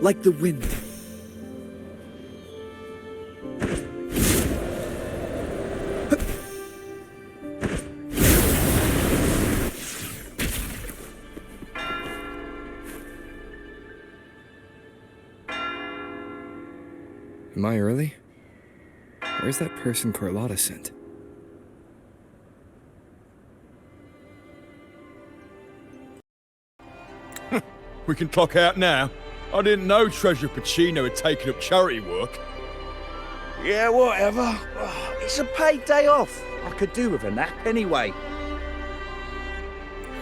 Like the wind. Am I early? Where's that person Carlotta sent? We can clock out now. I didn't know Treasurer Pacino had taken up charity work. Yeah, whatever. It's a paid day off. I could do with a nap anyway.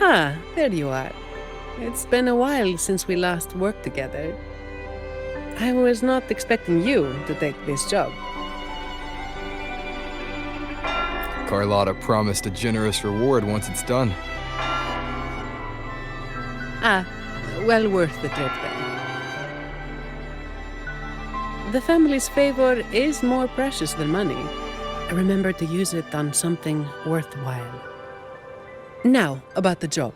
Ah, there you are. It's been a while since we last worked together. I was not expecting you to take this job. Carlotta promised a generous reward once it's done. Ah, well worth the trip then. The family's favor is more precious than money. Remember to use it on something worthwhile. Now, about the job.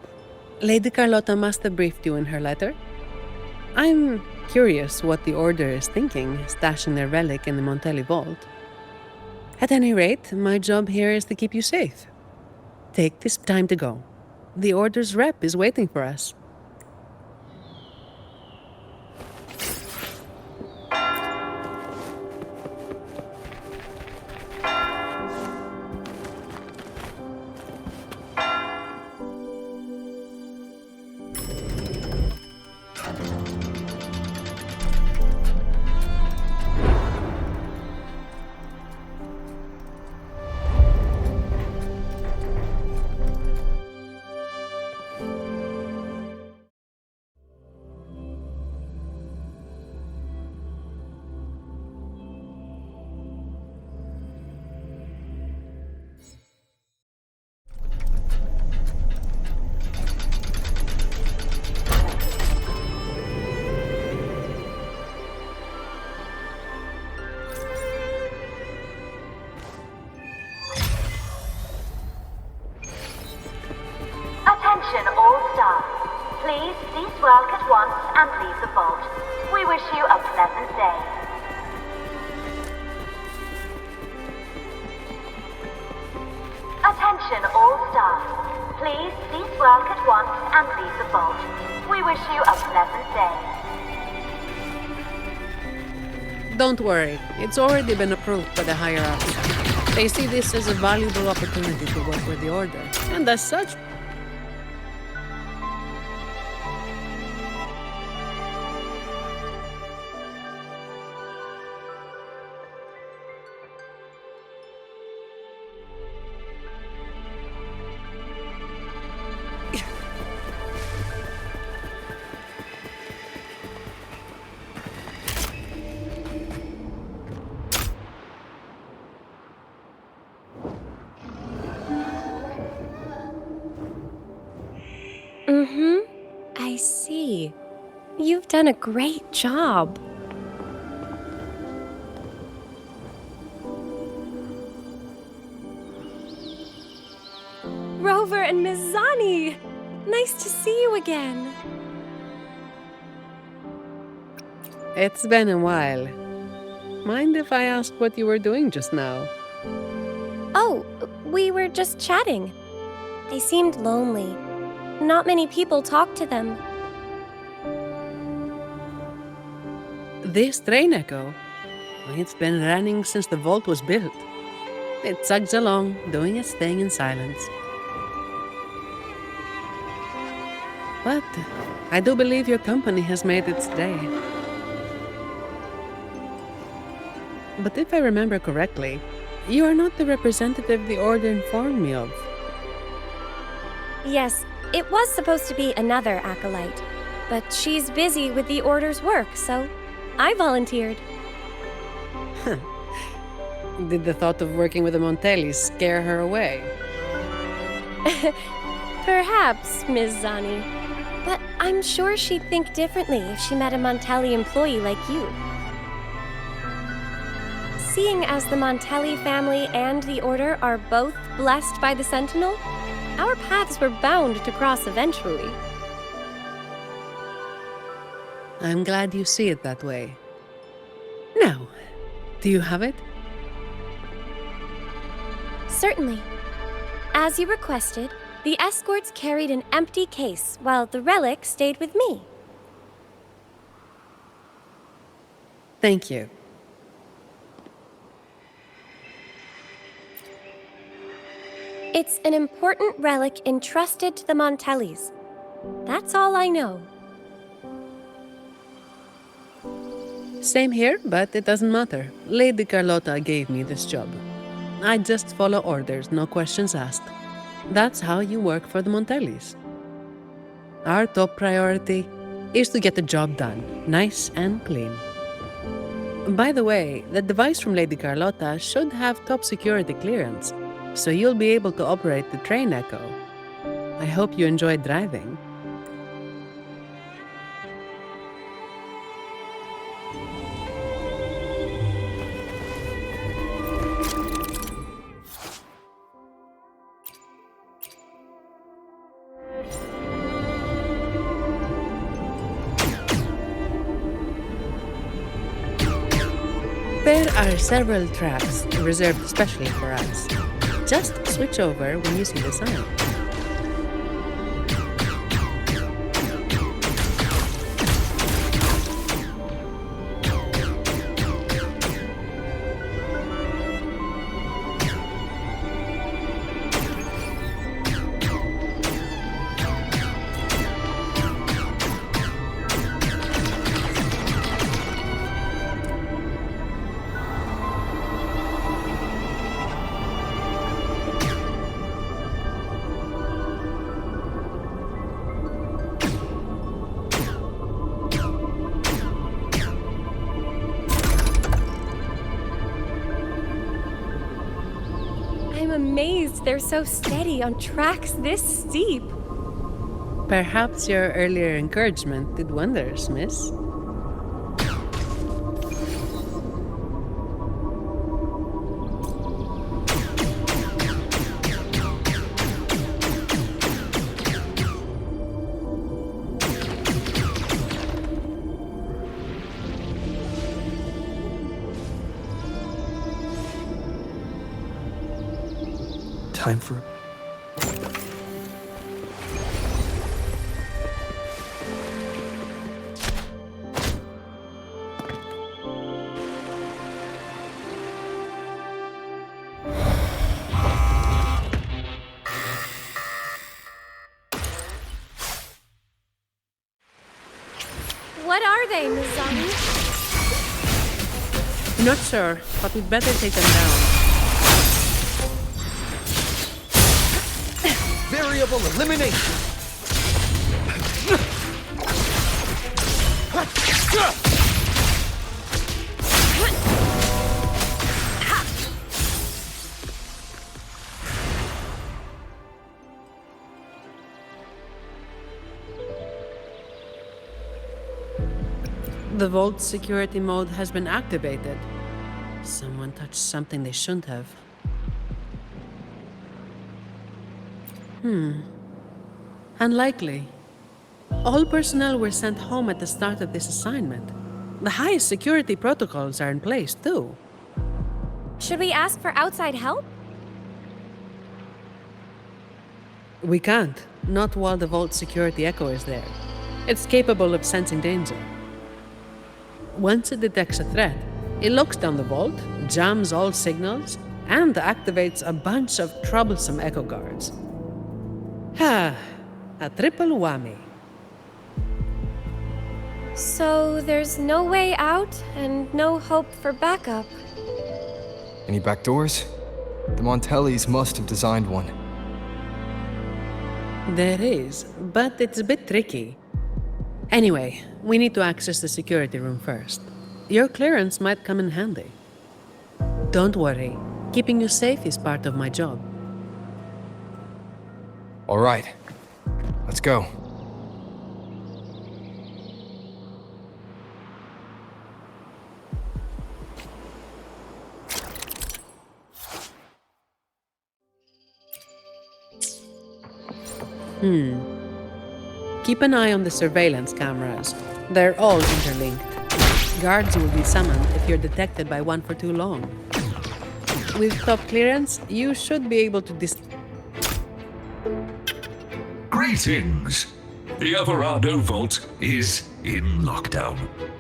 Lady Carlotta must have briefed you in her letter. I'm curious what the Order is thinking, stashing their relic in the Montelli vault. At any rate, my job here is to keep you safe. Take this time to go. The Order's rep is waiting for us. Attention all staff. Please cease work at once and leave the vault. We wish you a pleasant day. Attention all staff. Please cease work at once and leave the vault. We wish you a pleasant day. Don't worry, it's already been approved by the higher ups. They see this as a valuable opportunity to work with the Order, and as such, I see. You've done a great job. Rover and Miss Zani! Nice to see you again. it's been a while. Mind if I ask what you were doing just now? Oh, we were just chatting. They seemed lonely. Not many people talk to them. This train echo, it's been running since the vault was built. It chugs along, doing its thing in silence. But I do believe your company has made its day. But if I remember correctly, you are not the representative the Order informed me of. Yes, it was supposed to be another acolyte, but she's busy with the Order's work, so I volunteered. Did the thought of working with the Montellis scare her away? Perhaps, Ms. Zani. But I'm sure she'd think differently if she met a Montelli employee like you. seeing as the Montelli family and the Order are both blessed by the Sentinel, our paths were bound to cross eventually. I'm glad you see it that way. Now, do you have it? Certainly. As you requested, the escorts carried an empty case while the relic stayed with me. Thank you. It's an important relic entrusted to the Montellis. That's all I know. Same here, but it doesn't matter. Lady Carlotta gave me this job. I just follow orders, no questions asked. That's how you work for the Montellis. Our top priority is to get the job done, nice and clean. By the way, the device from Lady Carlotta should have top security clearance, so you'll be able to operate the train Echo. I hope you enjoyed driving. There are several tracks reserved especially for us. Just switch over when you see the sign. I'm amazed they're so steady on tracks this steep. Perhaps your earlier encouragement did wonders, miss. Time for... What are they, Mizani? Not sure, but we'd better take them down. Variable elimination. The vault security mode has been activated. Someone touched something they shouldn't have. Unlikely. All personnel were sent home at the start of this assignment. The highest security protocols are in place, too. Should we ask for outside help? We can't. Not while the vault security echo is there. It's capable of sensing danger. Once it detects a threat, it locks down the vault, jams all signals, and activates a bunch of troublesome echo guards. Ha! A triple whammy. So there's no way out and no hope for backup. Any back doors? The Montellis must have designed one. There is, but it's a bit tricky. Anyway, we need to access the security room first. Your clearance might come in handy. Don't worry, keeping you safe is part of my job. All right. Let's go. Keep an eye on the surveillance cameras. They're all interlinked. Guards will be summoned if you're detected by one for too long. With top clearance, you should be able to Greetings! The Alvarado Vault is in lockdown.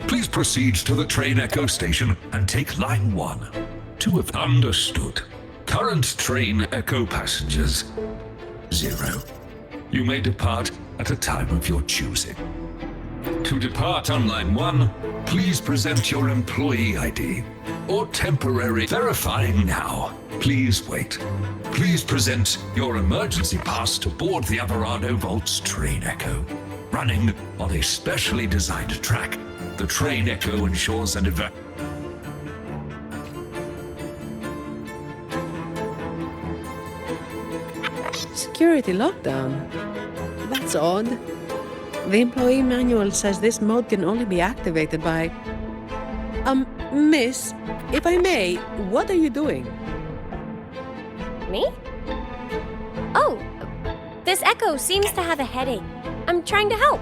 Please proceed to the train Echo station and take line 1. To have understood. Current train Echo passengers 0. You may depart at a time of your choosing. To depart on line 1, please present your employee ID or temporary verifying now. Please wait. Please present your emergency pass to board the Alvarado Vault's train Echo. Running on a specially designed track, the train Echo ensures an Security lockdown? That's odd. The employee manual says this mode can only be activated by... Miss, if I may, what are you doing? Me? Oh, this Echo seems to have a headache. I'm trying to help.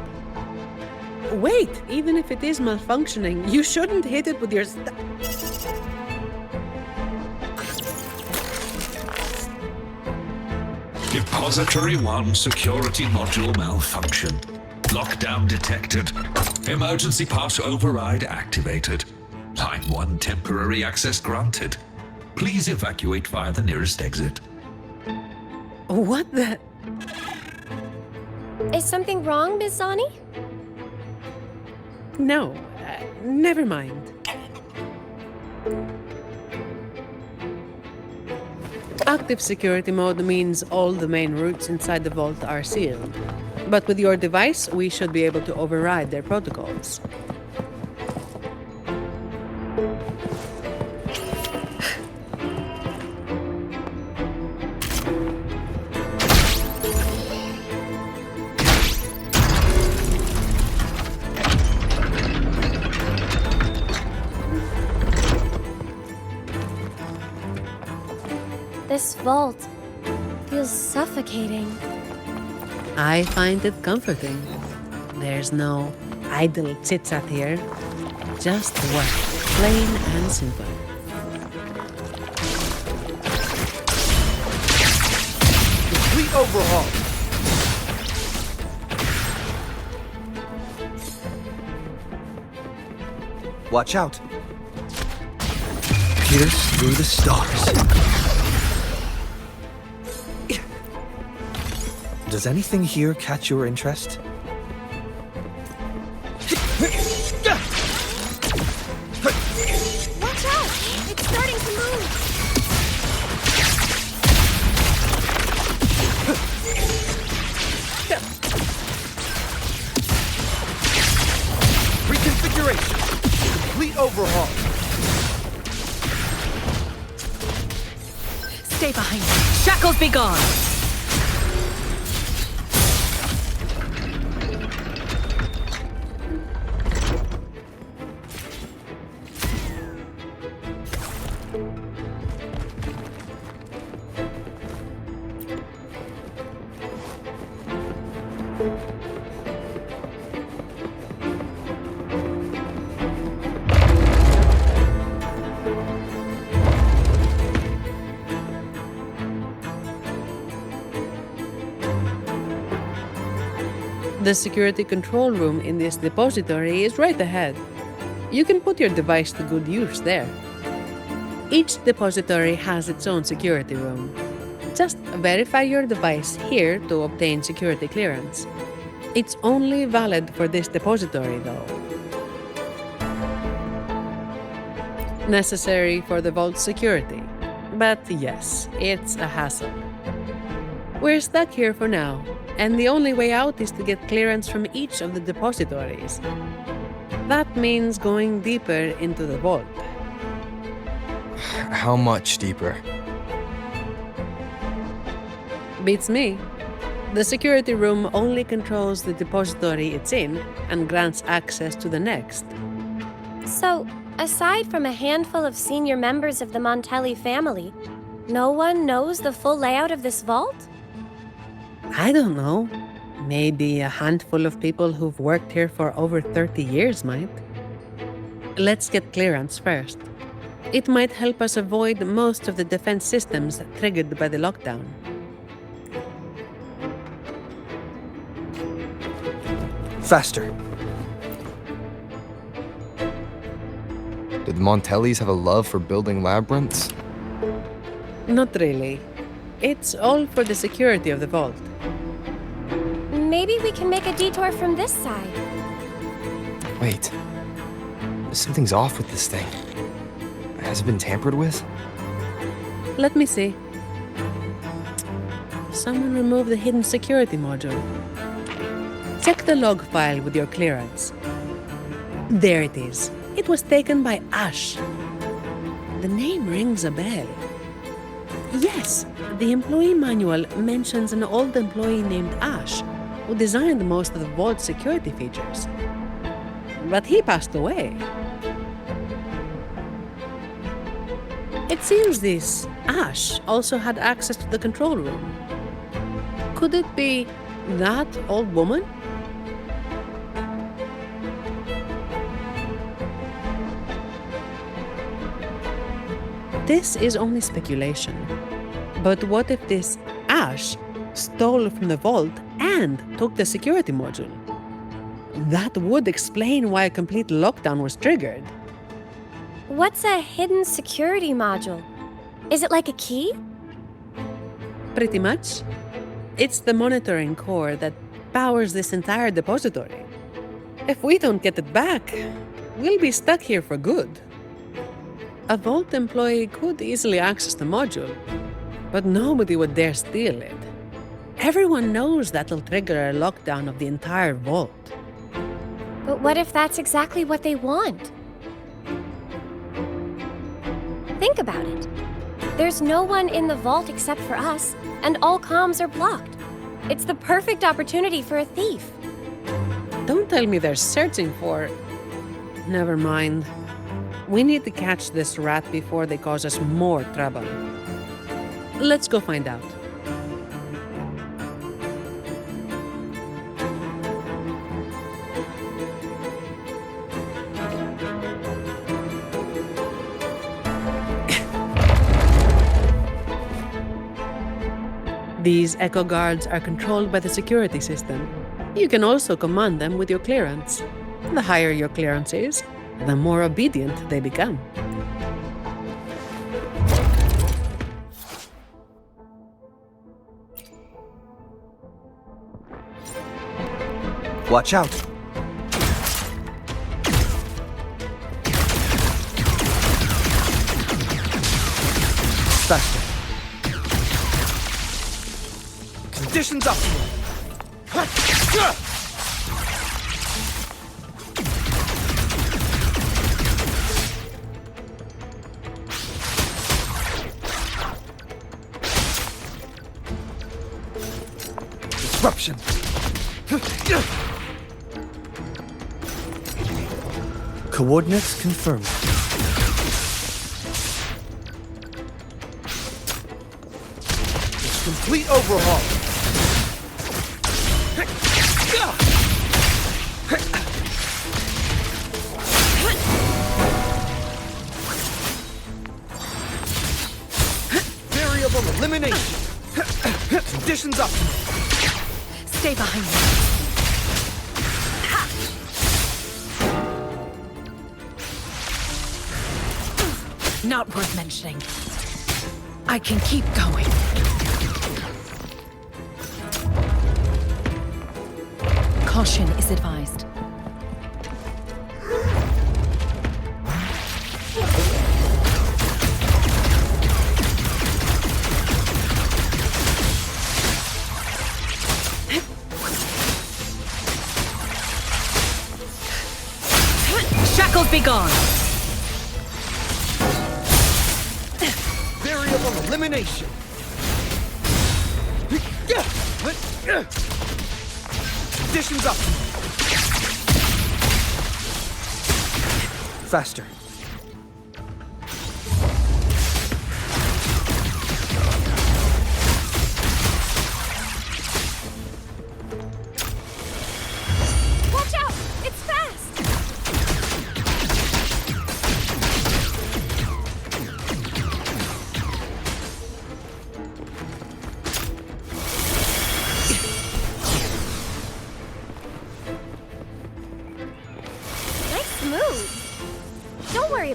Wait, even if it is malfunctioning, you shouldn't hit it with your Depository 1 security module malfunction. Lockdown detected. Emergency pass override activated. Line 1 temporary access granted. Please evacuate via the nearest exit. What the... Is something wrong, Miss Zani? No, never mind. Active security mode means all the main routes inside the vault are sealed. But with your device, we should be able to override their protocols. This vault feels suffocating. I find it comforting. There's no idle chit-chat here. Just work, plain and simple. Complete overhaul. Watch out. Pierce through the stars. Does anything here catch your interest? Watch out! It's starting to move! Reconfiguration. Complete overhaul. Stay behind me. Shackles be gone! The security control room in this depository is right ahead. You can put your device to good use there. Each depository has its own security room. Just verify your device here to obtain security clearance. It's only valid for this depository, though. Necessary for the vault's security. But yes, it's a hassle. We're stuck here for now, and the only way out is to get clearance from each of the depositories. That means going deeper into the vault. How much deeper? Beats me. The security room only controls the depository it's in and grants access to the next. So, aside from a handful of senior members of the Montelli family, no one knows the full layout of this vault? I don't know. Maybe a handful of people who've worked here for over 30 years might. Let's get clearance first. It might help us avoid most of the defense systems triggered by the lockdown. Faster. Did the Montellis have a love for building labyrinths? Not really. It's all for the security of the vault. Maybe we can make a detour from this side. Wait. Something's off with this thing. Has it been tampered with? Let me see. Someone removed the hidden security module. Check the log file with your clearance. There it is. It was taken by Ash. The name rings a bell. Yes, the employee manual mentions an old employee named Ash, who designed most of the vault's security features. But he passed away. It seems this Ash also had access to the control room. Could it be that old woman? This is only speculation. But what if this Ash stole from the vault and took the security module? That would explain why a complete lockdown was triggered. What's a hidden security module? Is it like a key? Pretty much. It's the monitoring core that powers this entire depository. If we don't get it back, we'll be stuck here for good. A vault employee could easily access the module, but nobody would dare steal it. Everyone knows that'll trigger a lockdown of the entire vault. But what if that's exactly what they want? Think about it. There's no one in the vault except for us, and all comms are blocked. It's the perfect opportunity for a thief. Don't tell me they're searching for... Never mind. We need to catch this rat before they cause us more trouble. Let's go find out. These Echo Guards are controlled by the security system. You can also command them with your clearance. The higher your clearance is, the more obedient they become. Watch out. Faster. Conditions optimal. Disruption. Coordinates confirmed. It's complete overhaul. Variable elimination. Conditions optimal. Stay behind me. Not worth mentioning. I can keep going. Caution is advised. Shackles be gone! Variable elimination. Conditions optimal. Faster.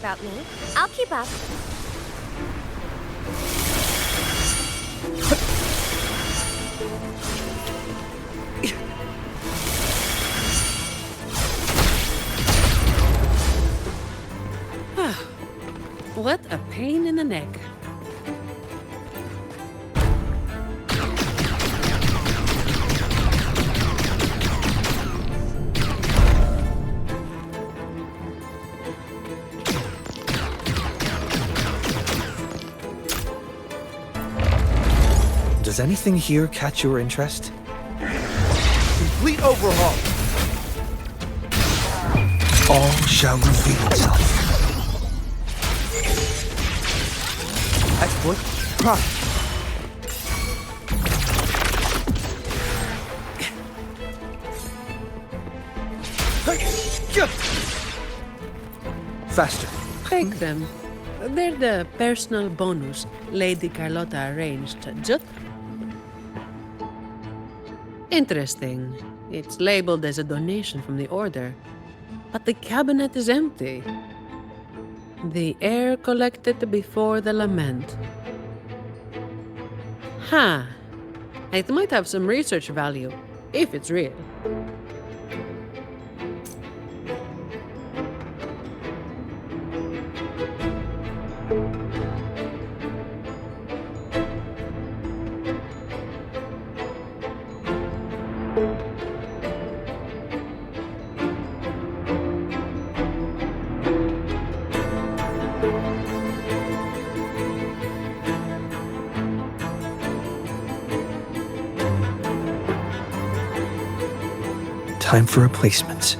about me. I'll keep up. What a pain in the neck. Does anything here catch your interest? Complete overhaul. All shall reveal itself. Exploit. Prime. Faster. Take them. They're the personal bonus Lady Carlotta arranged. Just interesting. It's labeled as a donation from the Order, but the cabinet is empty. The heir collected before the lament. Huh. It might have some research value, if it's real. Time for replacements.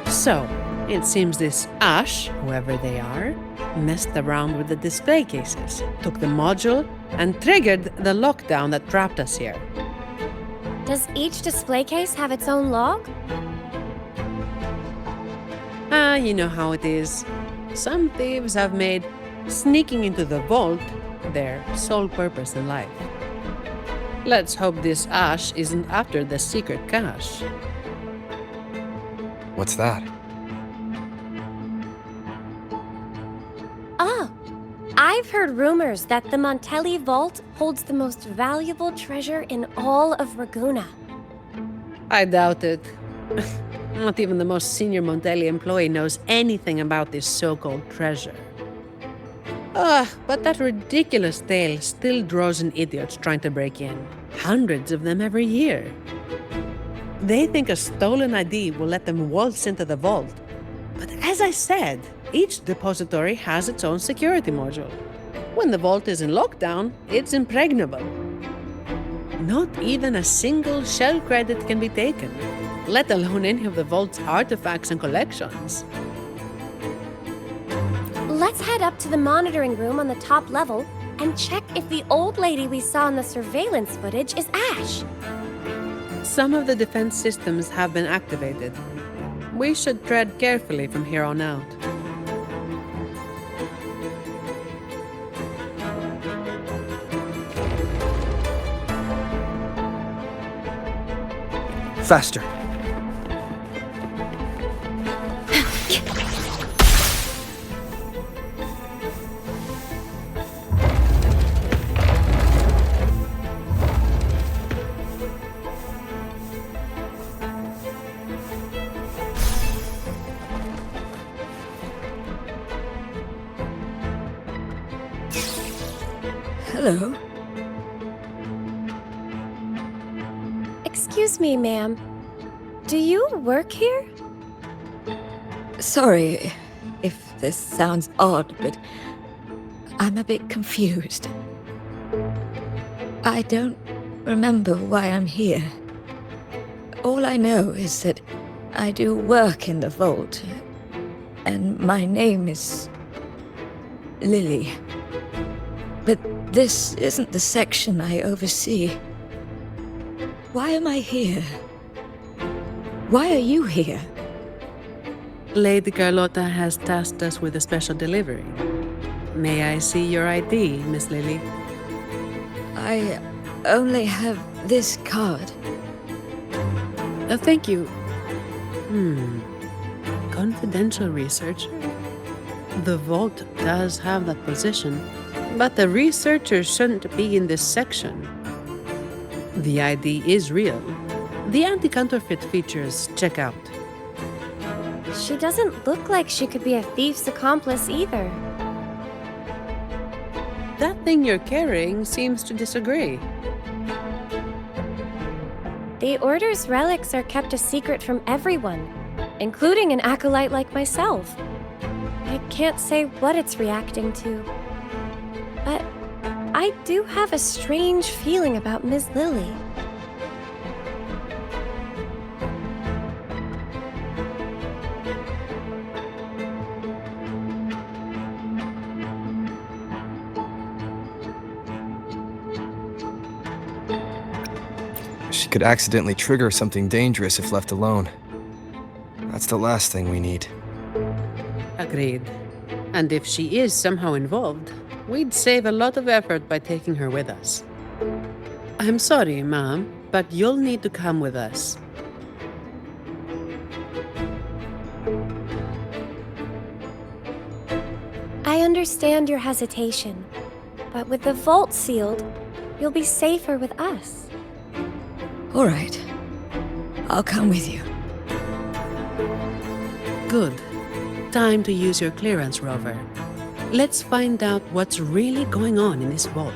So, it seems this Ash, whoever they are, messed around with the display cases, took the module, and triggered the lockdown that trapped us here. Does each display case have its own log? You know how it is. Some thieves have made sneaking into the vault their sole purpose in life. Let's hope this Ash isn't after the secret cache. What's that? Oh, I've heard rumors that the Montelli Vault holds the most valuable treasure in all of Raguna. I doubt it. Not even the most senior Montelli employee knows anything about this so-called treasure. But that ridiculous tale still draws in idiots trying to break in. Hundreds of them every year. They think a stolen ID will let them waltz into the vault. But as I said, each depository has its own security module. When the vault is in lockdown, it's impregnable. Not even a single shell credit can be taken, let alone any of the vault's artifacts and collections. Let's head up to the monitoring room on the top level and check if the old lady we saw in the surveillance footage is Ash. Some of the defense systems have been activated. We should tread carefully from here on out. Faster. Hello. Excuse me, ma'am. Do you work here? Sorry if this sounds odd, but I'm a bit confused. I don't remember why I'm here. All I know is that I do work in the vault, and my name is Lily. But this isn't the section I oversee. Why am I here? Why are you here? Lady Carlotta has tasked us with a special delivery. May I see your ID, Miss Lily? I only have this card. Thank you. Confidential researcher? The vault does have that position, but the researcher shouldn't be in this section. The ID is real. The anti-counterfeit features check out. She doesn't look like she could be a thief's accomplice either. That thing you're carrying seems to disagree. The Order's relics are kept a secret from everyone, including an acolyte like myself. I can't say what it's reacting to. But I do have a strange feeling about Ms. Lily. She could accidentally trigger something dangerous if left alone. That's the last thing we need. Agreed. And if she is somehow involved, we'd save a lot of effort by taking her with us. I'm sorry, Mom, but you'll need to come with us. I understand your hesitation, but with the vault sealed, you'll be safer with us. All right. I'll come with you. Good. Time to use your clearance, Rover. Let's find out what's really going on in this vault.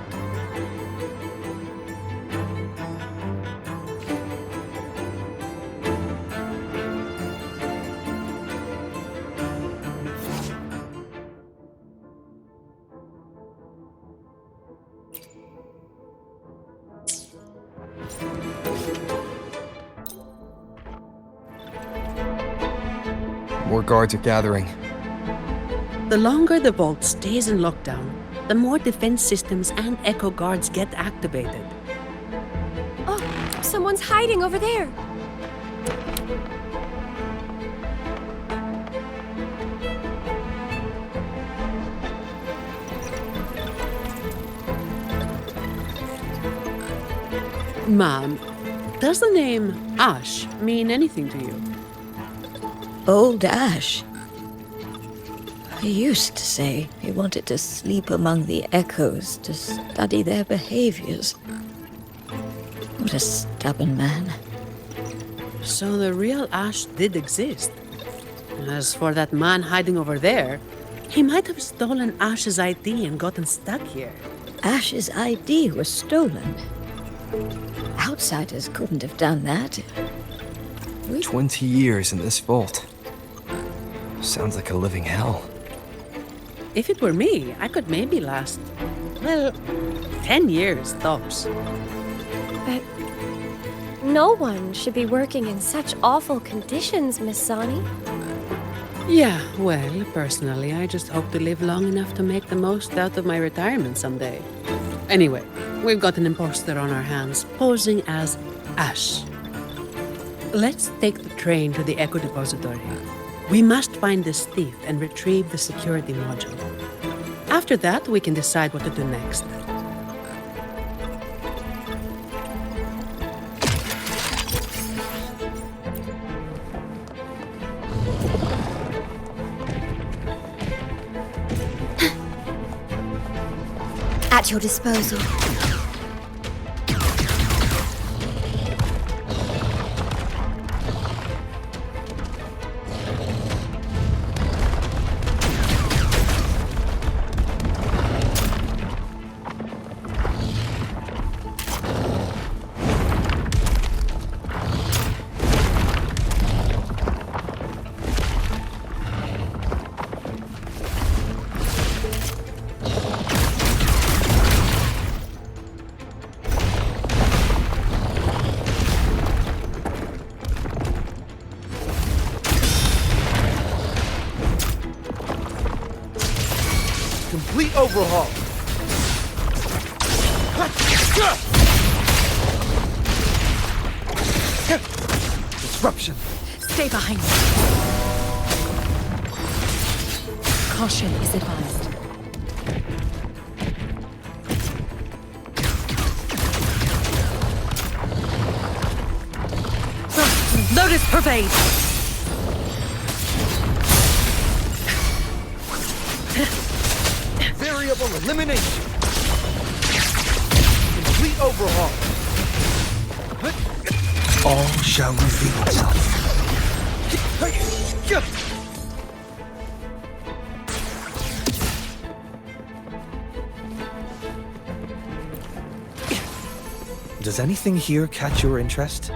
More guards are gathering. The longer the vault stays in lockdown, the more defense systems and echo guards get activated. Oh, someone's hiding over there. Mom, does the name Ash mean anything to you? Old Ash. He used to say he wanted to sleep among the echoes to study their behaviors. What a stubborn man. So the real Ash did exist. As for that man hiding over there, he might have stolen Ash's ID and gotten stuck here. Ash's ID was stolen. Outsiders couldn't have done that. 20 years in this vault. Sounds like a living hell. If it were me, I could maybe last, well, 10 years tops. But no one should be working in such awful conditions, Miss Sani. Yeah, well, personally, I just hope to live long enough to make the most out of my retirement someday. Anyway, we've got an imposter on our hands, posing as Ash. Let's take the train to the Echo Depository. We must find this thief and retrieve the security module. After that, we can decide what to do next. At your disposal. Complete overhaul. Disruption. Stay behind me. Caution is advised. Lotus pervade! Variable elimination. Complete overhaul. All shall reveal itself. Does anything here catch your interest?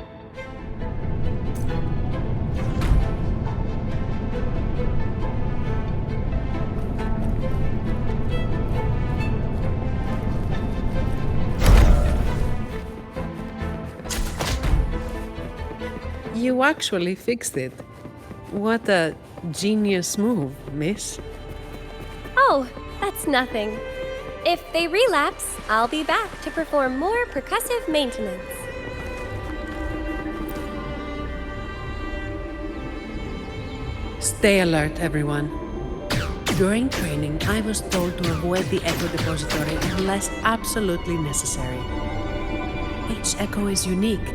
You actually fixed it. What a genius move, miss. Oh, that's nothing. If they relapse, I'll be back to perform more percussive maintenance. Stay alert, everyone. During training, I was told to avoid the Echo Depository unless absolutely necessary. Each Echo is unique.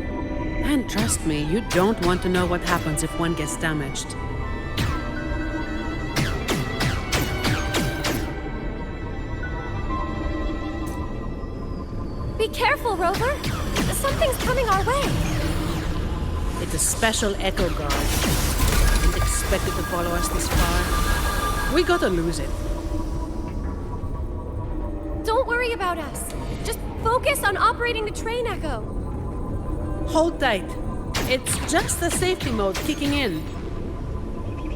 And trust me, you don't want to know what happens if one gets damaged. Be careful, Rover! Something's coming our way! It's a special Echo Guard. Didn't expect it to follow us this far. We gotta lose it. Don't worry about us. Just focus on operating the train Echo. Hold tight. It's just the safety mode kicking in.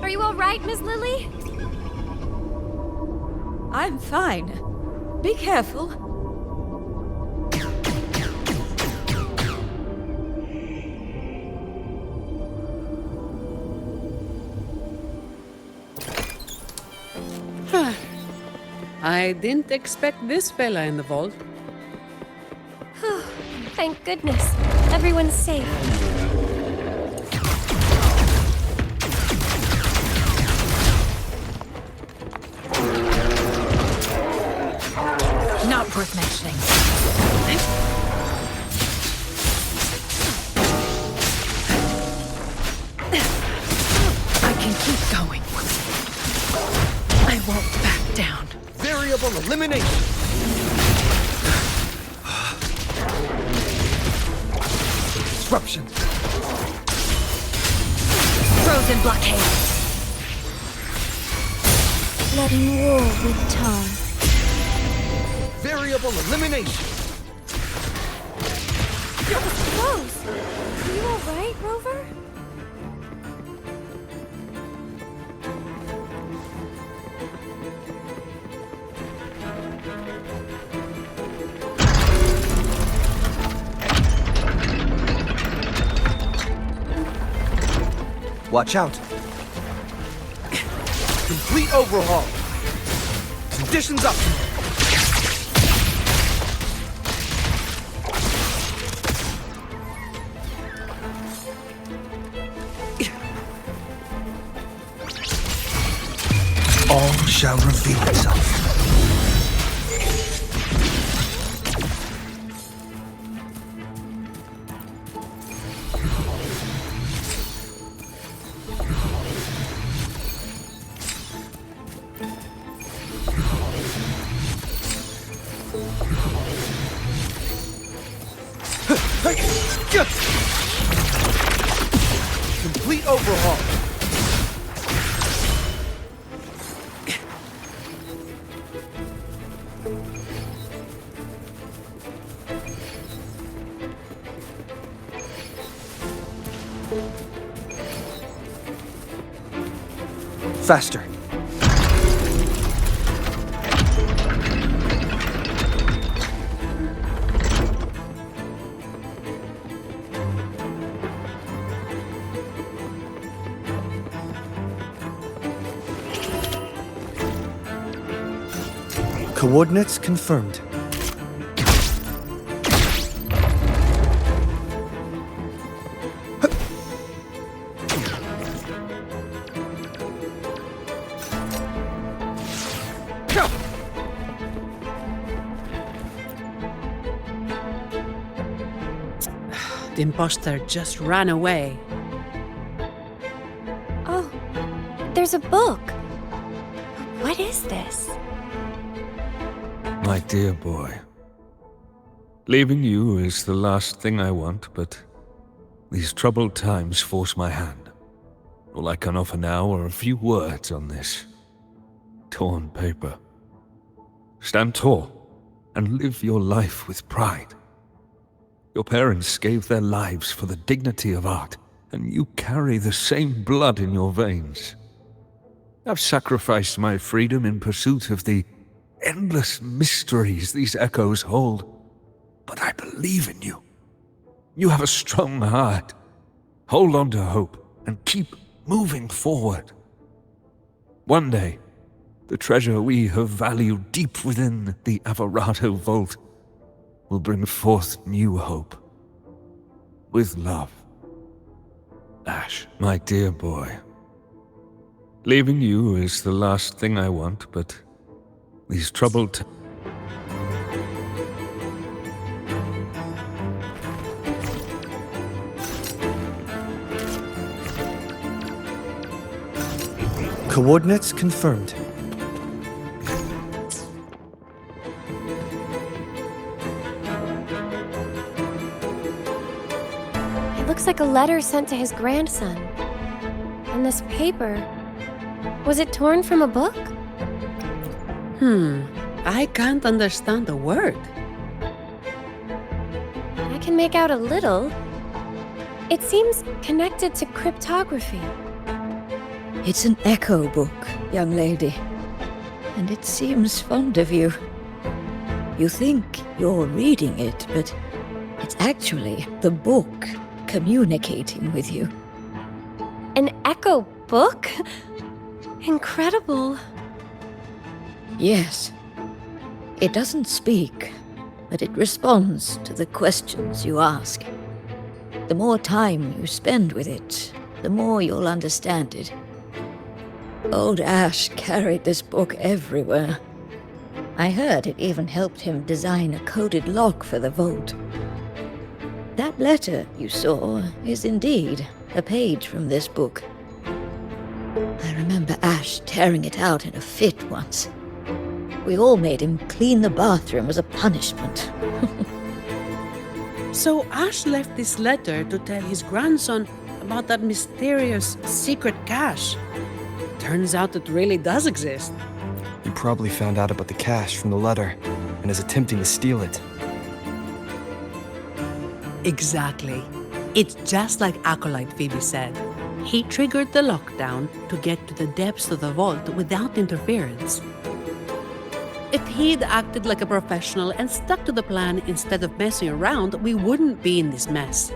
Are you all right, Miss Lily? I'm fine. Be careful. I didn't expect this fella in the vault. Thank goodness. Everyone's safe. Not worth mentioning. I can keep going. I won't back down. Variable elimination. Disruption. Frozen blockade. Letting war with time. Variable elimination. That was close. Are you all right, Rover? Watch out. Complete overhaul. Conditions up. All shall reveal itself. Complete overhaul. Faster. Coordinates confirmed. The imposter just ran away. Oh, there's a book. What is this? My dear boy, leaving you is the last thing I want, but these troubled times force my hand. All I can offer now are a few words on this torn paper. Stand tall and live your life with pride. Your parents gave their lives for the dignity of art, and you carry the same blood in your veins. I've sacrificed my freedom in pursuit of the endless mysteries these echoes hold, but I believe in you. You have a strong heart. Hold on to hope and keep moving forward. One day, the treasure we have valued deep within the Alvarado Vault will bring forth new hope. With love. Ash, my dear boy. Leaving you is the last thing I want, but these troubled Coordinates confirmed. It looks like a letter sent to his grandson. And this paper... was it torn from a book? I can't understand a word. I can make out a little. It seems connected to cryptography. It's an echo book, young lady. And it seems fond of you. You think you're reading it, but it's actually the book communicating with you. An echo book? Incredible. Yes. It doesn't speak, but it responds to the questions you ask. The more time you spend with it, the more you'll understand it. Old Ash carried this book everywhere. I heard it even helped him design a coded lock for the vault. That letter you saw is indeed a page from this book. I remember Ash tearing it out in a fit once. We all made him clean the bathroom as a punishment. So Ash left this letter to tell his grandson about that mysterious secret cache. Turns out it really does exist. He probably found out about the cache from the letter and is attempting to steal it. Exactly. It's just like Acolyte Phoebe said. He triggered the lockdown to get to the depths of the vault without interference. If he'd acted like a professional and stuck to the plan instead of messing around, we wouldn't be in this mess.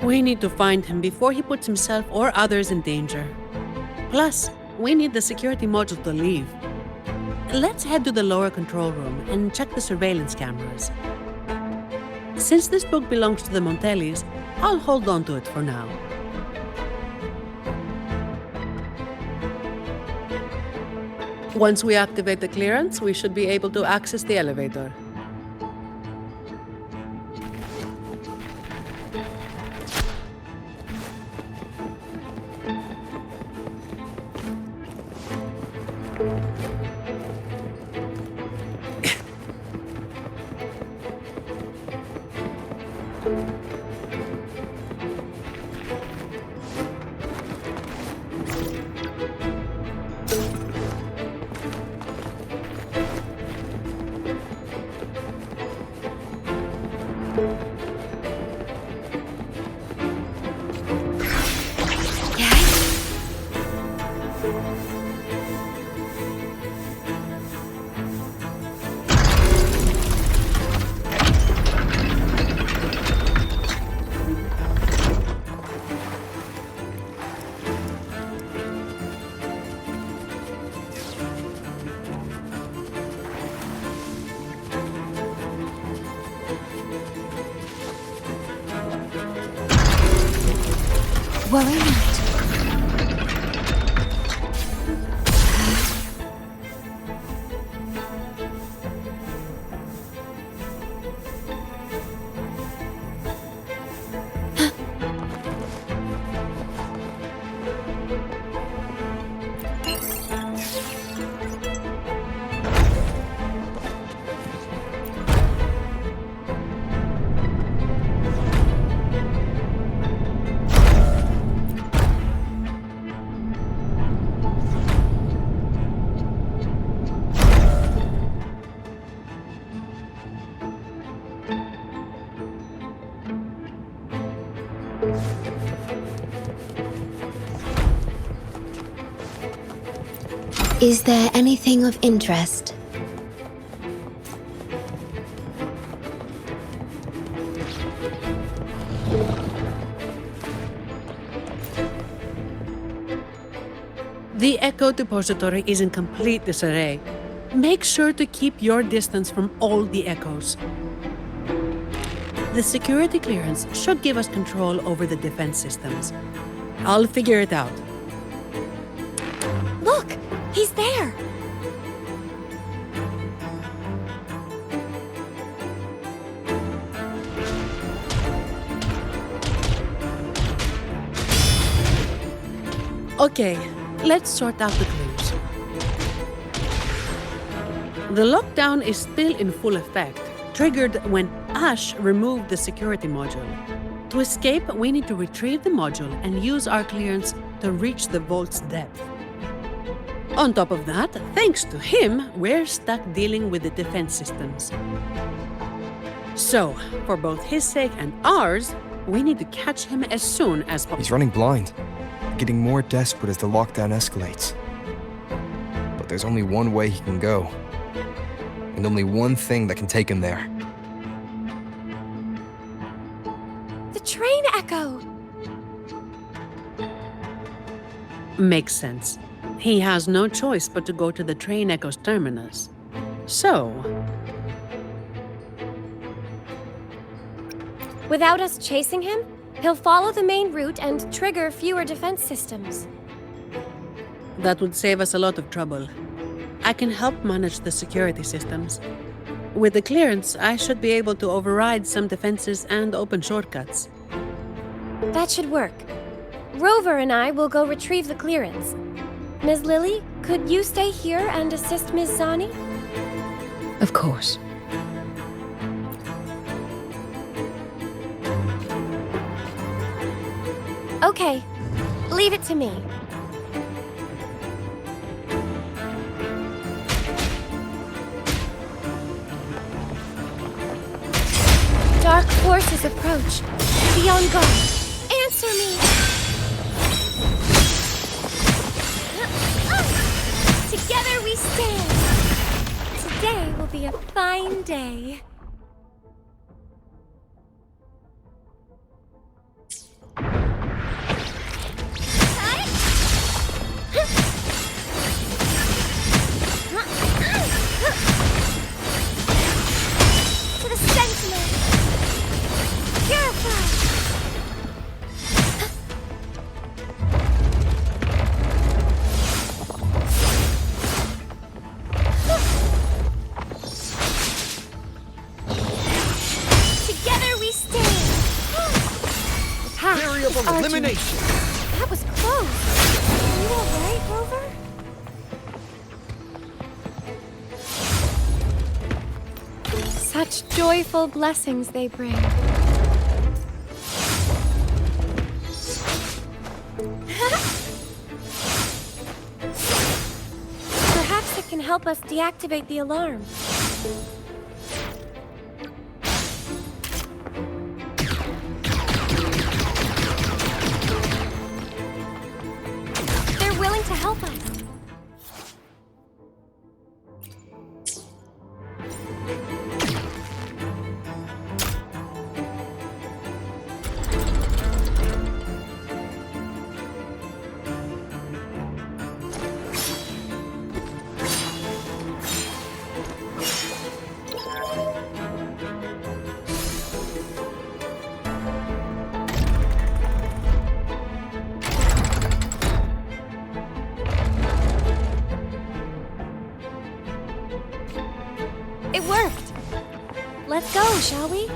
We need to find him before he puts himself or others in danger. Plus, we need the security module to leave. Let's head to the lower control room and check the surveillance cameras. Since this book belongs to the Montellis, I'll hold on to it for now. Once we activate the clearance, we should be able to access the elevator. Worry not. Is there anything of interest? The Echo Depository is in complete disarray. Make sure to keep your distance from all the echoes. The security clearance should give us control over the defense systems. I'll figure it out. Look! He's there! Okay, let's sort out the clues. The lockdown is still in full effect, triggered when Ash removed the security module. To escape, we need to retrieve the module and use our clearance to reach the vault's depth. On top of that, thanks to him, we're stuck dealing with the defense systems. So, for both his sake and ours, we need to catch him as soon as possible. He's running blind, getting more desperate as the lockdown escalates. But there's only one way he can go, and only one thing that can take him there. The train echo! Makes sense. He has no choice but to go to the train echo's terminus. So... Without us chasing him, he'll follow the main route and trigger fewer defense systems. that would save us a lot of trouble. I can help manage the security systems. With the clearance, I should be able to override some defenses and open shortcuts. That should work. Rover and I will go retrieve the clearance. Ms. Lily, could you stay here and assist Ms. Zani? Of course. Okay, leave it to me. Dark forces approach. Be on guard. Answer me! Together we stand. Today will be a fine day. To the Sentinel! Purify! Together we stand! Variable elimination! That was close! Are you alright, Rover? Such joyful blessings they bring. Perhaps it can help us deactivate the alarm. They're willing to help us. It worked! Let's go, shall we?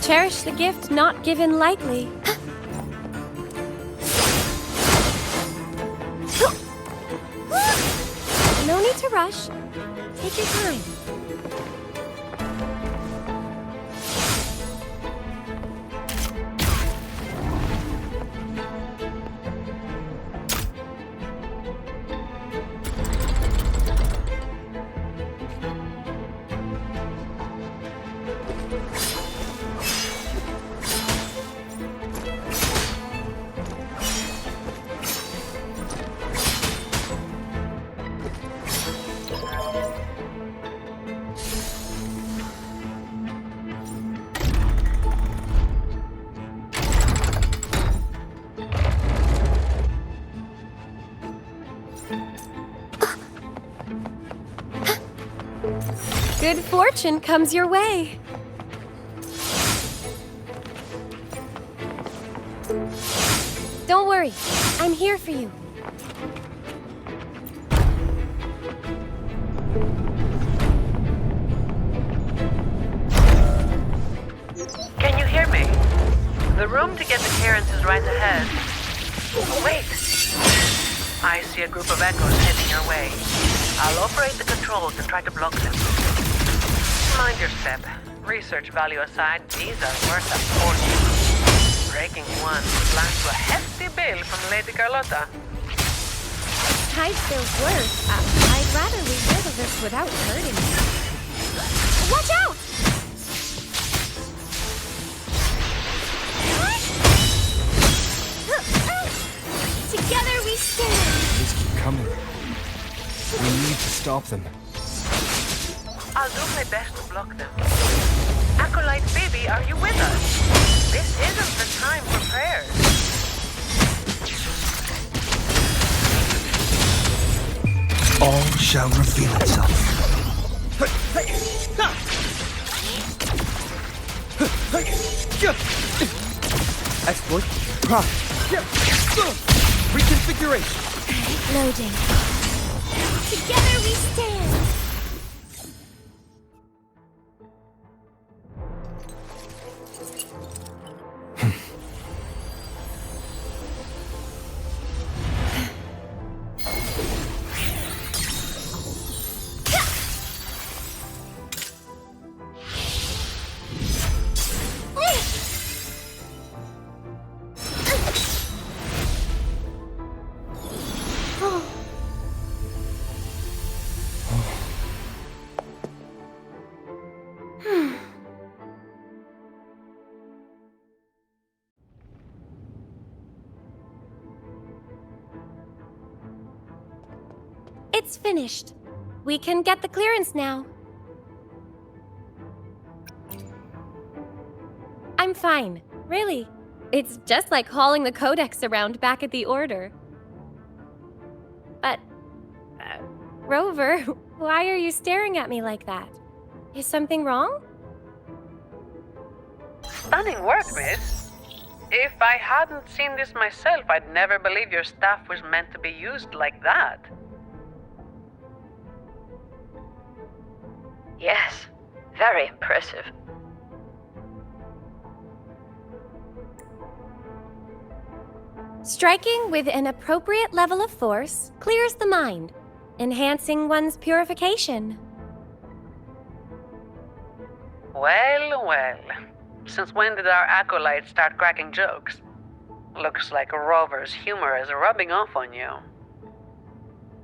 Cherish the gift not given lightly. No need to rush. Take your time. Good fortune comes your way. Don't worry, I'm here for you. Can you hear me? The room to get the clearance is right ahead. Wait! I see a group of echoes heading your way. I'll operate the controls and try to block them. Mind your step. Research value aside, these are worth a fortune. Breaking one would land to a hefty bill from Lady Carlotta. Besides their worth, I'd rather we handle this without hurting you. Watch out! Together we stand! Please keep coming. We need to stop them. I'll do my best to block them. Acolyte Phoebe, are you with us? This isn't the time for prayers. All shall reveal itself. Exploit. Prime. Reconfiguration. Loading. Together we stand! It's finished. We can get the clearance now. I'm fine, really. It's just like hauling the codex around back at the Order. But, Rover, why are you staring at me like that? Is something wrong? Stunning work, miss. If I hadn't seen this myself, I'd never believe your staff was meant to be used like that. Yes, very impressive. Striking with an appropriate level of force clears the mind, enhancing one's purification. Well, well. Since when did our acolytes start cracking jokes? Looks like Rover's humor is rubbing off on you.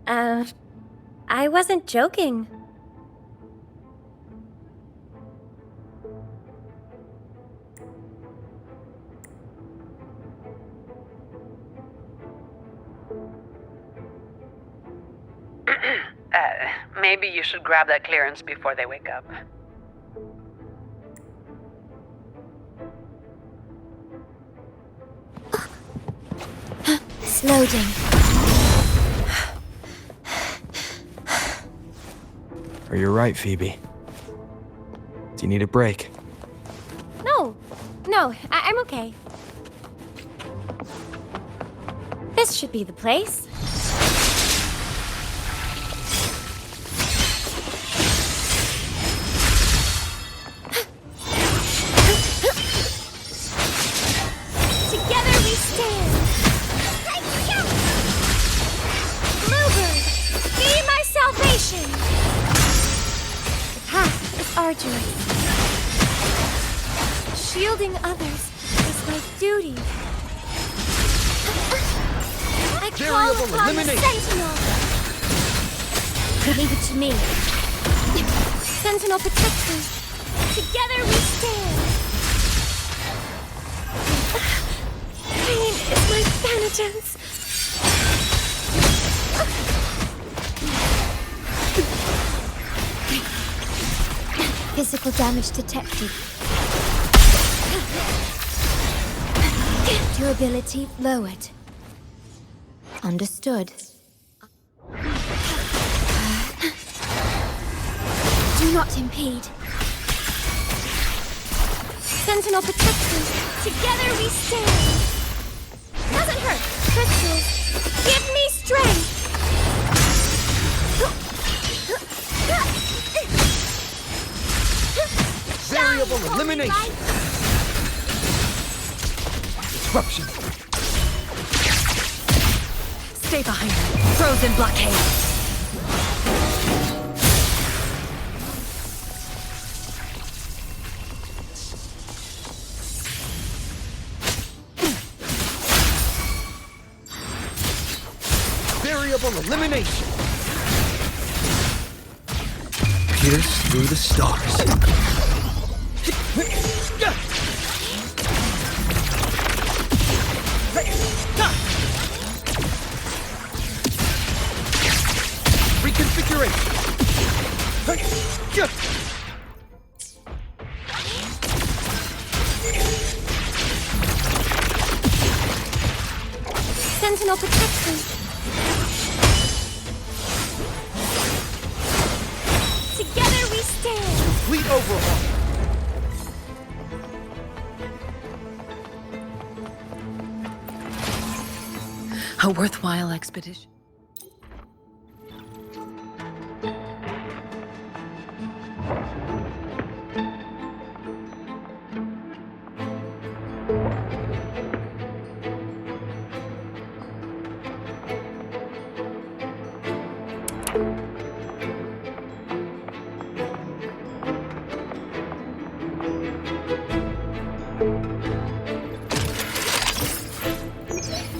I wasn't joking. Maybe you should grab that clearance before they wake up. Loading. Are you right, Phoebe? Do you need a break? No, No, I'm okay. This should be the place. Together we stand. Bluebird, be my salvation. The path is arduous. Shielding others is my duty. I call upon the Sentinel. Leave it to me. Sentinel protectors. Together we stand. Pain is my penitence. Physical damage detected. Durability lowered. Understood. Do not impede. Sentinel protection. Together we stand. Doesn't hurt. Crystals, give me strength. Variable elimination. Disruption. Stay behind me. Frozen blockade. Variable elimination. Pierce through the stars. Reconfiguration. Sentinel protection. Together we stand. Complete overhaul. A worthwhile expedition.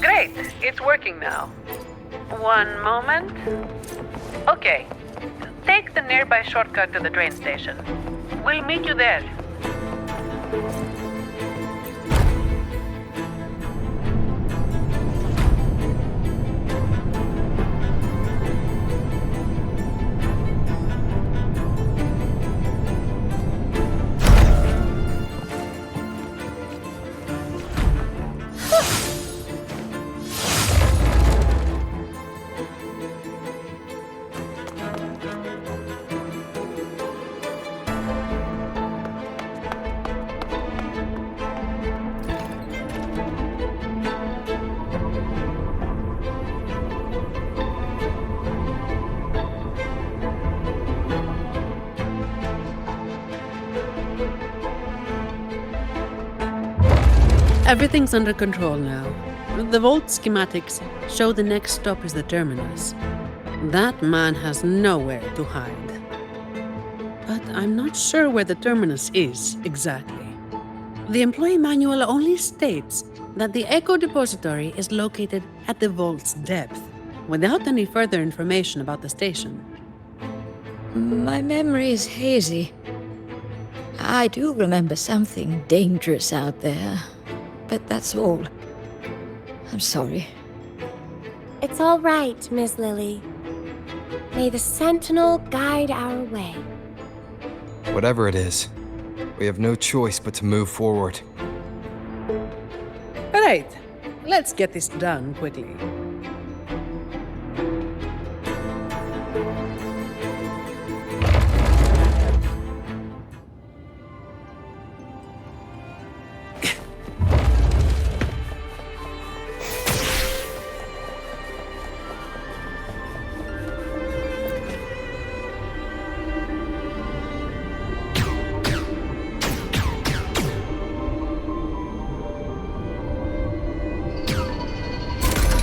Great, it's working now. One moment. Okay, take the nearby shortcut to the train station. We'll meet you there. Everything's under control now. The Vault schematics show the next stop is the terminus. That man has nowhere to hide. But I'm not sure where the terminus is exactly. The employee manual only states that the Echo Depository is located at the Vault's depth, without any further information about the station. My memory is hazy. I do remember something dangerous out there, but that's all. I'm sorry. It's all right, Miss Lily. May the Sentinel guide our way. Whatever it is, we have no choice but to move forward. Right, let's get this done quickly.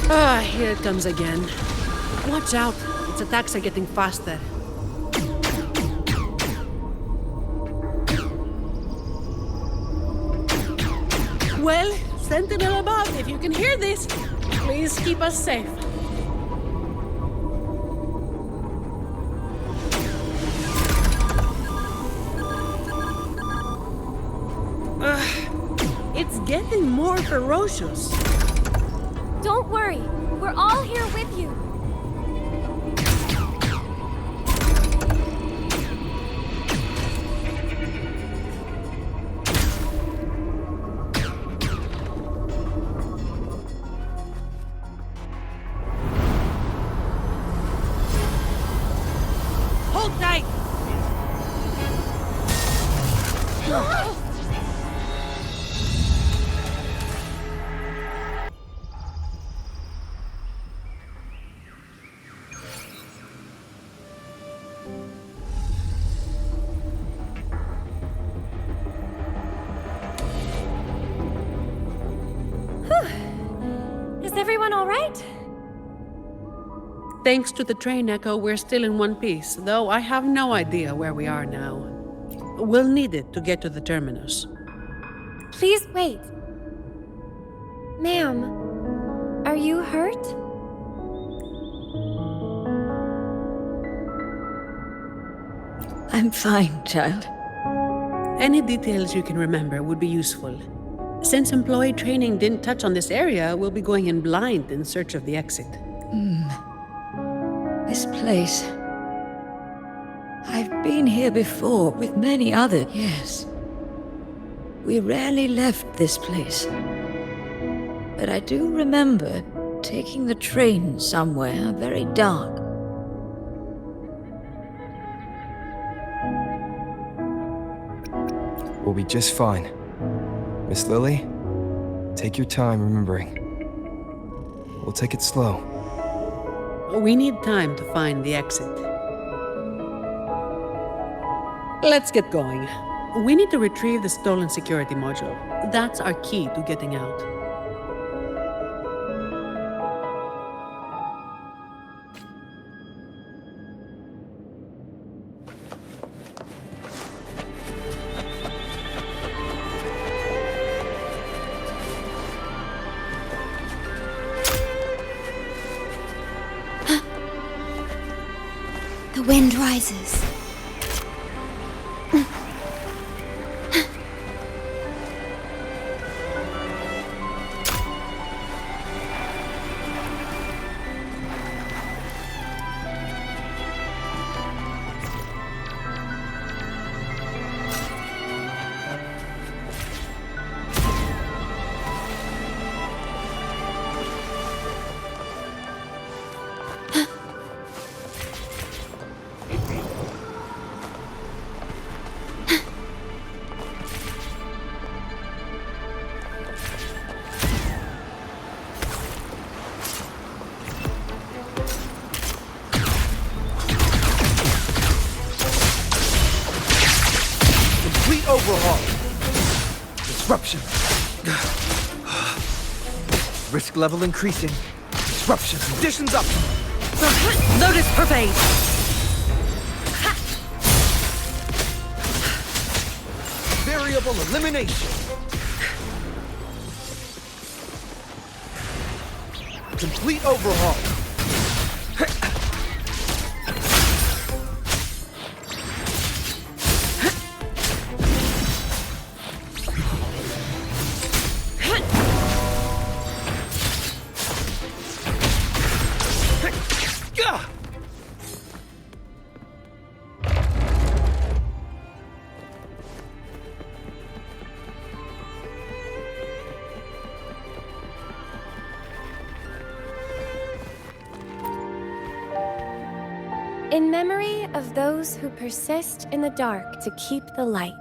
Ah, here it comes again. Watch out. Its attacks are getting faster. Well, Sentinel above, if you can hear this, please keep us safe. It's getting more ferocious. Don't worry, we're all here with you. Hold tight! Is everyone all right? Thanks to the train echo, we're still in one piece, though I have no idea where we are now. We'll need it to get to the terminus. Please wait. Ma'am, are you hurt? I'm fine, child. Any details you can remember would be useful. Since employee training didn't touch on this area, we'll be going in blind in search of the exit. This place. I've been here before with many others. Yes. We rarely left this place. But I do remember taking the train somewhere very dark. We'll be just fine. Miss Lily, take your time remembering. We'll take it slow. We need time to find the exit. Let's get going. We need to retrieve the stolen security module. That's our key to getting out. The wind rises. Overhaul. Disruption. Risk level increasing. Disruption. Conditions optimal. Lotus pervade. Variable elimination. Complete overhaul. In memory of those who persist in the dark to keep the light.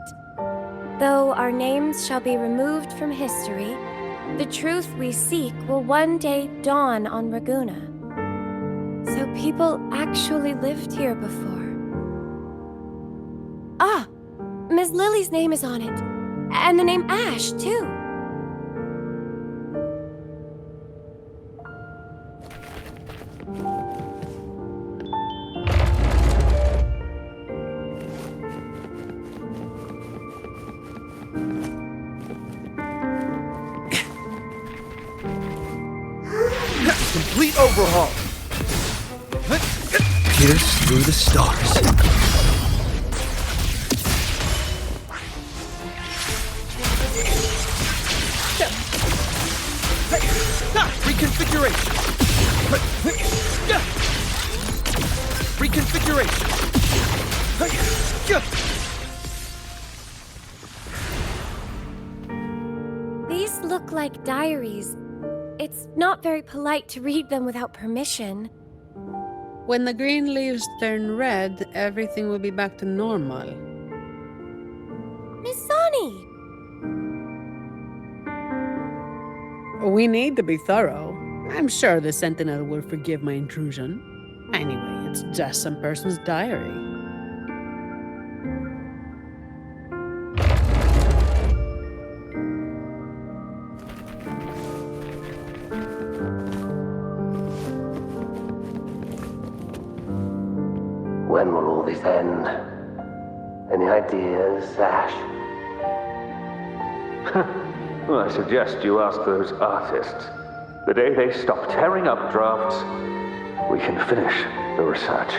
Though our names shall be removed from history, the truth we seek will one day dawn on Raguna. So people actually lived here before. Ah! Ms. Lily's name is on it. And the name Ash, too. Complete overhaul. Pierce through the stars. Reconfiguration. Reconfiguration. These look like diaries. It's not very polite to read them without permission. When the green leaves turn red, everything will be back to normal. Miss Sonny! We need to be thorough. I'm sure the Sentinel will forgive my intrusion. Anyway, it's just some person's diary. When will all this end? Any ideas, Ash? Well, I suggest you ask those artists. The day they stop tearing up drafts, we can finish the research.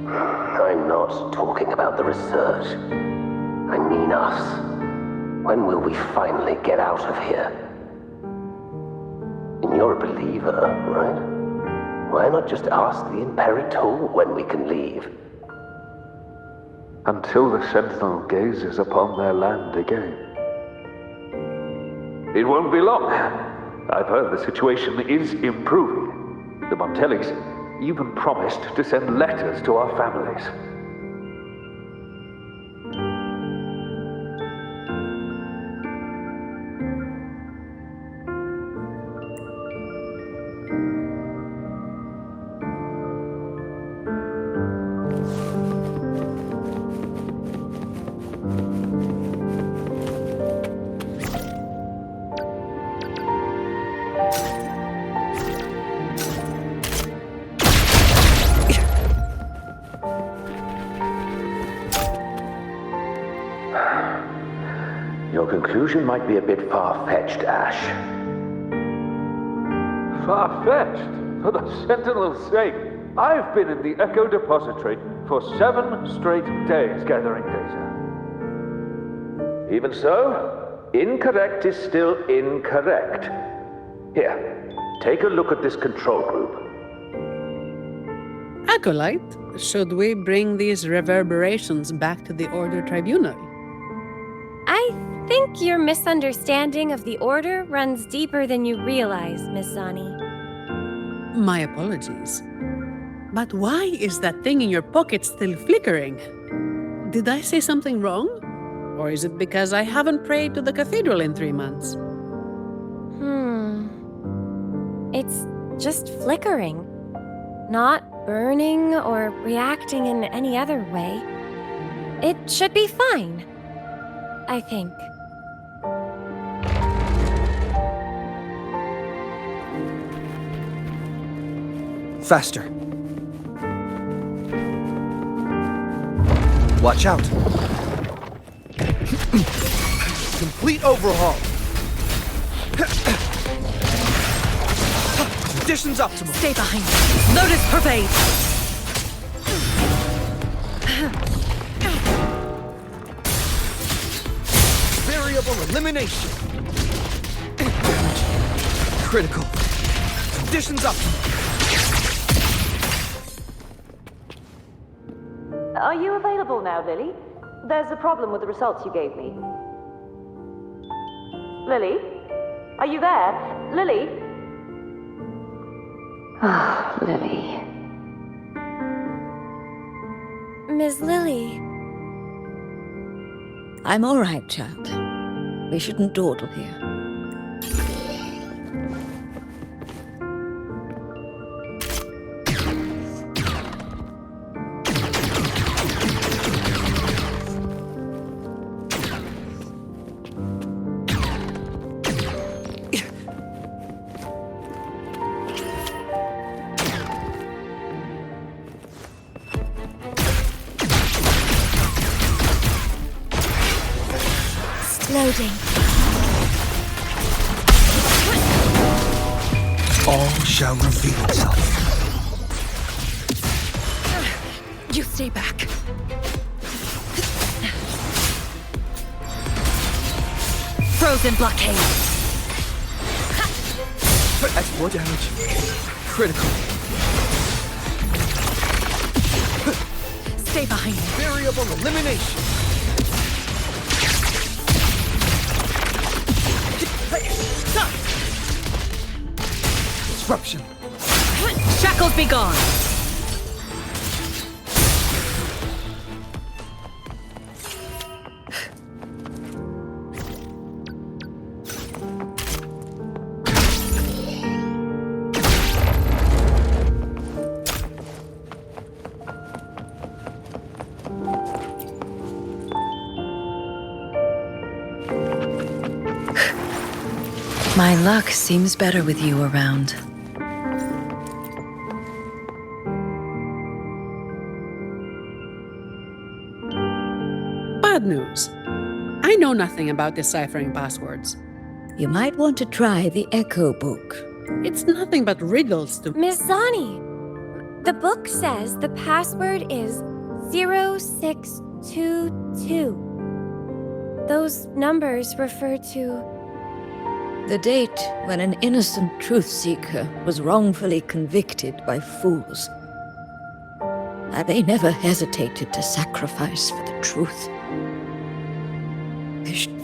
I'm not talking about the research. I mean us. When will we finally get out of here? And you're a believer, right? Why not just ask the Imperator when we can leave? Until the Sentinel gazes upon their land again. It won't be long. I've heard the situation is improving. The Montellis even promised to send letters to our families. Your conclusion might be a bit far-fetched, Ash. Far-fetched? For the Sentinel's sake, I've been in the Echo Depository for 7 straight days gathering data. Even so, incorrect is still incorrect. Here, take a look at this control group. Acolyte, should we bring these reverberations back to the Order Tribunal? I think your misunderstanding of the Order runs deeper than you realize, Miss Zani. My apologies. But why is that thing in your pocket still flickering? Did I say something wrong? Or is it because I haven't prayed to the cathedral in 3 months? It's just flickering. Not burning or reacting in any other way. It should be fine, I think. Faster. Watch out. Complete overhaul. Conditions optimal. Stay behind me. Lotus pervade. Variable elimination. Damage. Critical. Conditions optimal. Are you available now, Lily? There's a problem with the results you gave me. Lily? Are you there? Lily? Ah, Lily. Ms. Lily. I'm all right, child. We shouldn't dawdle here. Loading. All shall reveal itself. You stay back. Frozen blockade. That's more damage. Critical. Stay behind me. Variable elimination. Disruption. Shackles be gone. My luck seems better with you around. Bad news. I know nothing about deciphering passwords. You might want to try the Echo book. It's nothing but riddles to— Miss Zani, the book says the password is 0622. Those numbers refer to... The date when an innocent truth seeker was wrongfully convicted by fools. And they never hesitated to sacrifice for the truth.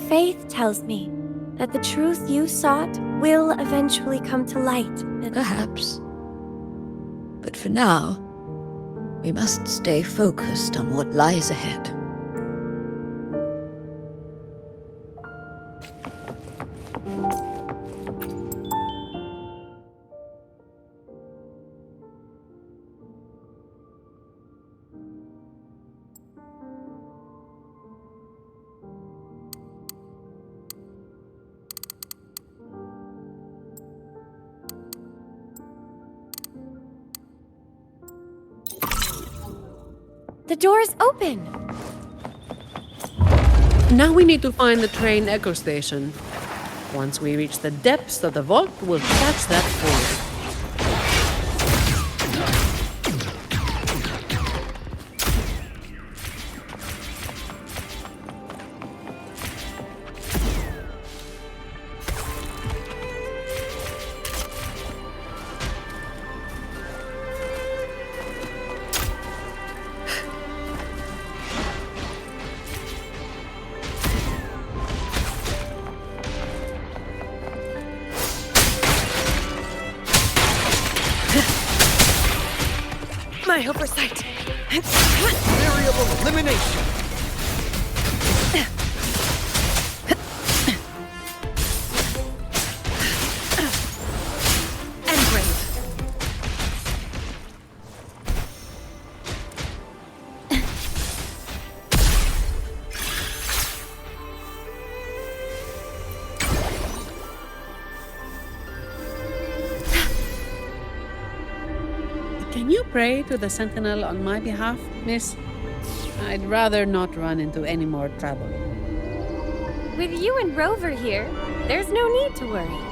Faith tells me that the truth you sought will eventually come to light. Perhaps. But for now, we must stay focused on what lies ahead. The door's open! Now we need to find the train echo station. Once we reach the depths of the vault, we'll catch that forward. My oversight. Variable elimination. Engrave. Can you pray to the Sentinel on my behalf, miss? I'd rather not run into any more trouble. With you and Rover here, there's no need to worry.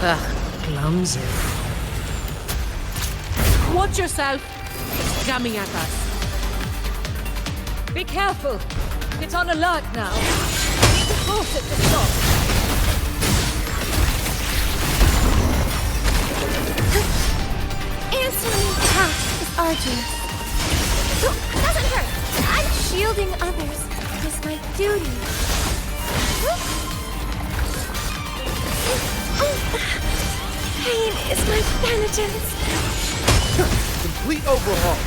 Clumsy. Watch yourself! It's coming at us. Be careful! It's on alert now. Need to force it to stop. Answering tasks is arduous. Doesn't hurt. I'm shielding others. It's my duty. Pain is my penitence. Complete overhaul.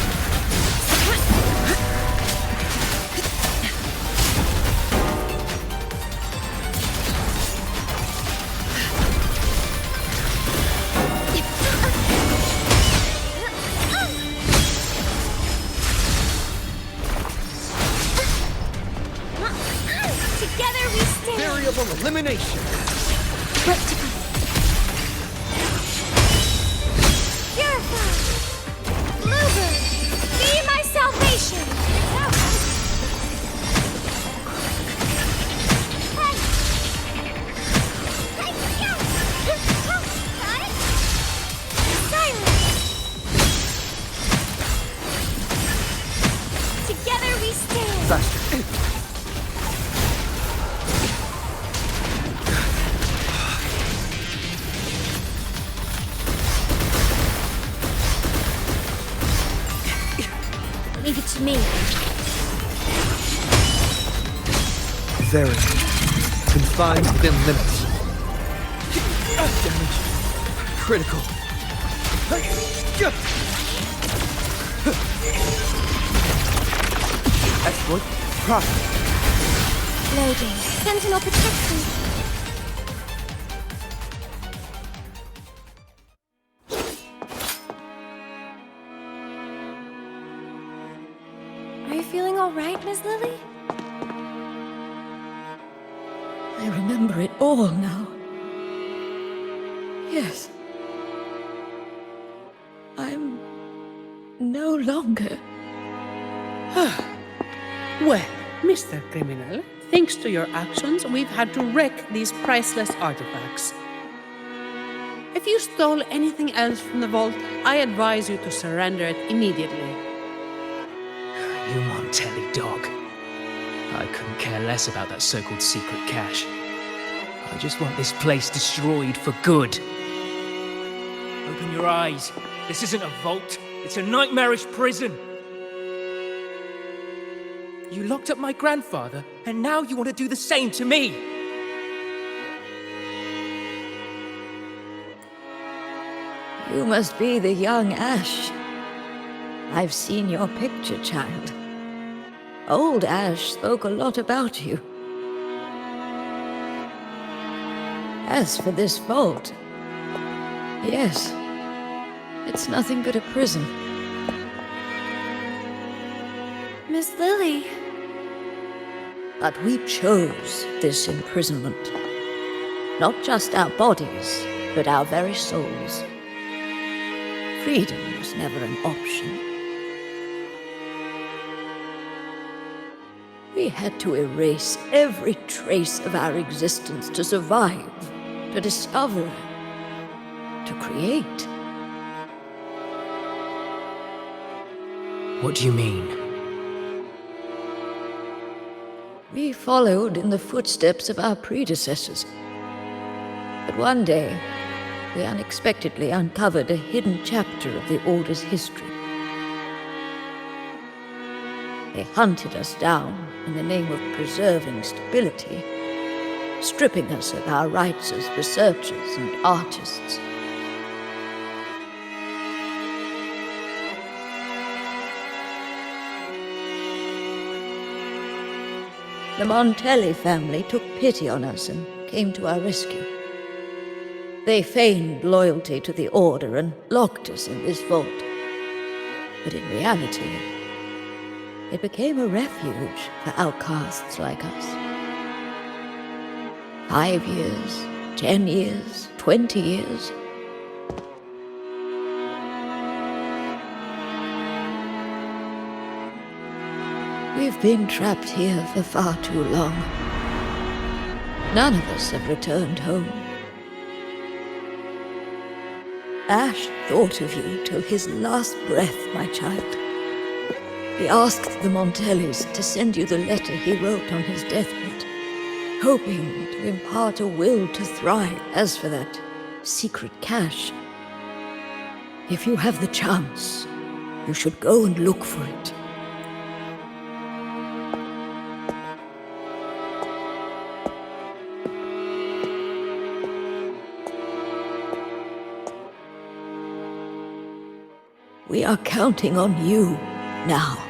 Together we stand. Variable elimination. Rectify. Purify. Bluebird, be my salvation. Silence. Together we stand. Faster. Leave it to me. Very. Confined within limits. Damage. Critical. Exploit. Profit. Loading. Sentinel protection. Are you feeling all right, Miss Lily? I remember it all now. Yes. I'm no longer. Well, Mr. Criminal, thanks to your actions, we've had to wreck these priceless artifacts. If you stole anything else from the vault, I advise you to surrender it immediately. You Montelli dog. I couldn't care less about that so-called secret cache. I just want this place destroyed for good. Open your eyes. This isn't a vault. It's a nightmarish prison. You locked up my grandfather, and now you want to do the same to me. You must be the young Ash. I've seen your picture, child. Old Ash spoke a lot about you. As for this vault, yes, it's nothing but a prison. Miss Lily. But we chose this imprisonment. Not just our bodies, but our very souls. Freedom was never an option. We had to erase every trace of our existence to survive, to discover, to create. What do you mean? We followed in the footsteps of our predecessors. But one day, we unexpectedly uncovered a hidden chapter of the Order's history. They hunted us down in the name of preserving stability, stripping us of our rights as researchers and artists. The Montelli family took pity on us and came to our rescue. They feigned loyalty to the Order and locked us in this vault. But in reality, it became a refuge for outcasts like us. 5 years, 10 years, 20 years. We've been trapped here for far too long. None of us have returned home. Ash thought of you till his last breath, my child. He asked the Montellis to send you the letter he wrote on his deathbed, hoping to impart a will to thrive. As for that secret cache, if you have the chance, you should go and look for it. We are counting on you now.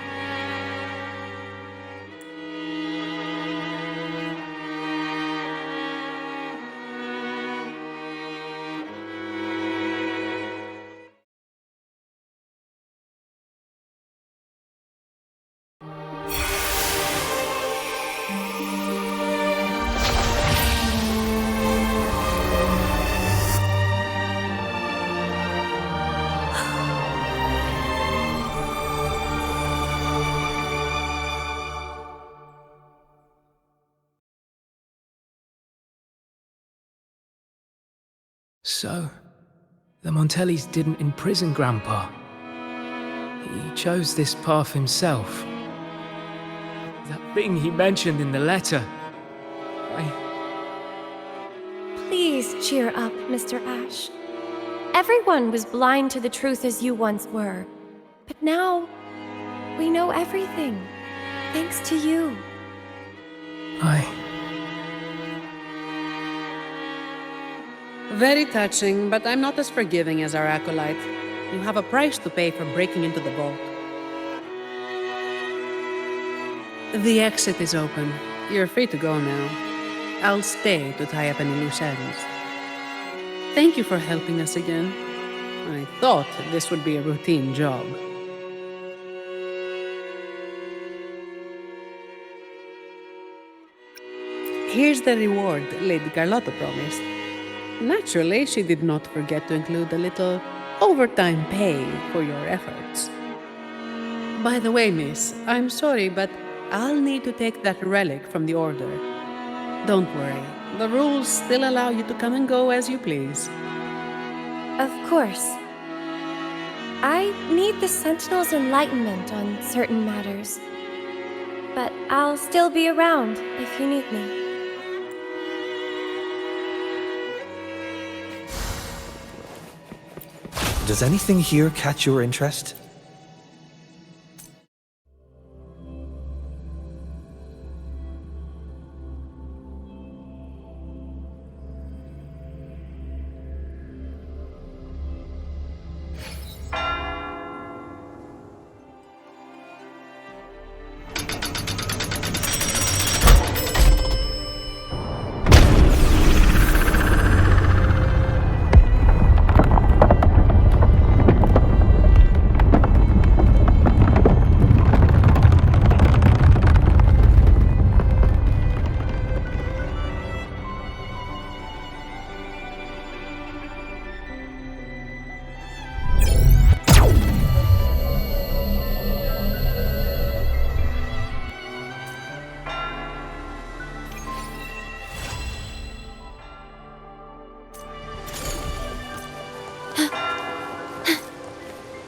So, the Montellis didn't imprison Grandpa. He chose this path himself. That thing he mentioned in the letter. Please cheer up, Mr. Ash. Everyone was blind to the truth as you once were. But now, we know everything. Thanks to you. Very touching, but I'm not as forgiving as our acolyte. You have a price to pay for breaking into the vault. The exit is open. You're free to go now. I'll stay to tie up any loose ends. Thank you for helping us again. I thought this would be a routine job. Here's the reward Lady Carlotta promised. Naturally, she did not forget to include a little overtime pay for your efforts. By the way, miss, I'm sorry, but I'll need to take that relic from the Order. Don't worry, the rules still allow you to come and go as you please. Of course. I need the Sentinel's enlightenment on certain matters. But I'll still be around if you need me. Does anything here catch your interest?